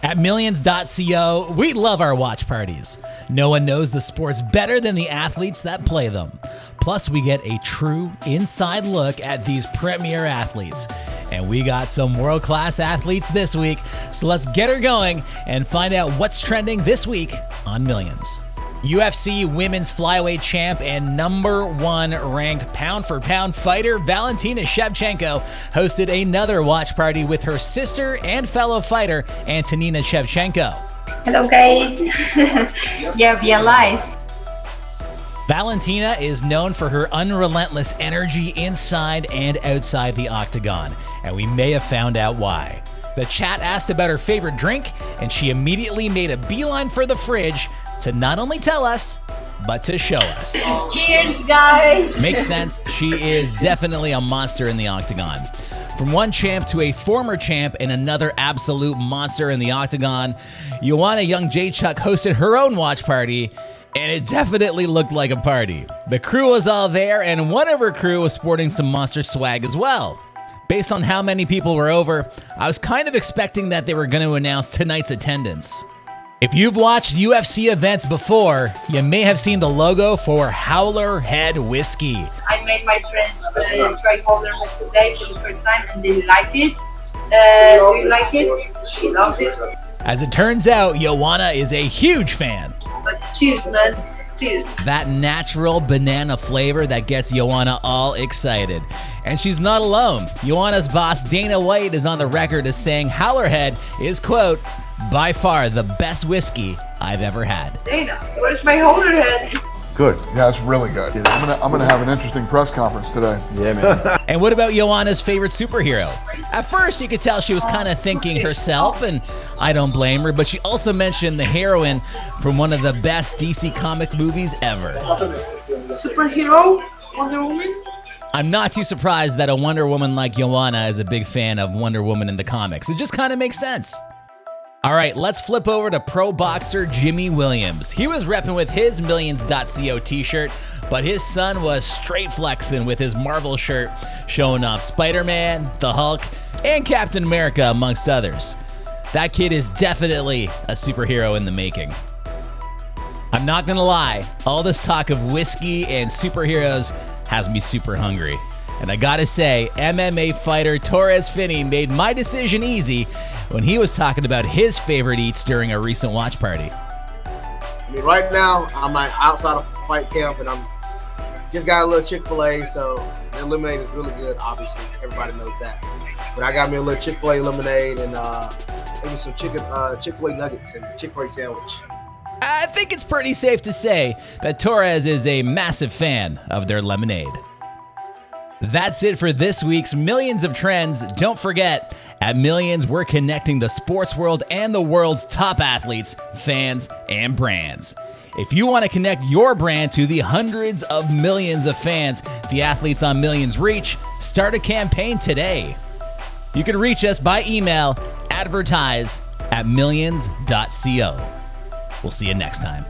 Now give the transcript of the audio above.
At Millions.co, we love our watch parties. No one knows the sports better than the athletes that play them. Plus, we get a true inside look at these premier athletes. And we got some world-class athletes this week, so let's get her going and find out what's trending this week on Millions. UFC women's flyweight champ and number one ranked pound-for-pound fighter Valentina Shevchenko hosted another watch party with her sister and fellow fighter Antonina Shevchenko. Hello guys, yeah, we are live. Valentina is known for her unrelentless energy inside and outside the octagon, and we may have found out why. The chat asked about her favorite drink, and she immediately made a beeline for the fridge to not only tell us, but to show us. Cheers, guys! Makes sense. She is definitely a monster in the octagon. From one champ to a former champ and another absolute monster in the octagon, Joanna Jędrzejczyk hosted her own watch party, and it definitely looked like a party. The crew was all there, and one of her crew was sporting some monster swag as well. Based on how many people were over, I was kind of expecting that they were going to announce tonight's attendance. If you've watched UFC events before, you may have seen the logo for Howler Head Whiskey. I made my friends try Howler Head today for the first time and they like it. Do you like it? She loves it. As it turns out, Joanna is a huge fan. But cheers, man. Cheers. That natural banana flavor that gets Joanna all excited. And she's not alone. Joanna's boss, Dana White, is on the record as saying Howler Head is, quote, by far the best whiskey I've ever had. Dana, where's my Howler Head? Good. Yeah, it's really good. I'm gonna have an interesting press conference today. Yeah, man. And what about Joanna's favorite superhero? At first, you could tell she was kind of thinking herself, and I don't blame her, but she also mentioned the heroine from one of the best DC comic movies ever. Superhero? Wonder Woman? I'm not too surprised that a Wonder Woman like Joanna is a big fan of Wonder Woman in the comics. It just kind of makes sense. All right, let's flip over to pro boxer Jimmy Williams. He was repping with his Millions.co t-shirt, but his son was straight flexing with his Marvel shirt, showing off Spider-Man, the Hulk, and Captain America, amongst others. That kid is definitely a superhero in the making. I'm not gonna lie, all this talk of whiskey and superheroes has me super hungry. And I gotta say, MMA fighter Torres Finney made my decision easy when he was talking about his favorite eats during a recent watch party. I mean, right now, I'm outside of fight camp, and I'm just got a little Chick-fil-A, so their lemonade is really good, obviously. Everybody knows that. But I got me a little Chick-fil-A lemonade and maybe some Chick-fil-A nuggets and Chick-fil-A sandwich. I think it's pretty safe to say that Torres is a massive fan of their lemonade. That's it for this week's Millions of Trends. Don't forget, at Millions, we're connecting the sports world and the world's top athletes, fans, and brands. If you want to connect your brand to the hundreds of millions of fans the athletes on Millions reach, start a campaign today. You can reach us by email, advertise@millions.co. We'll see you next time.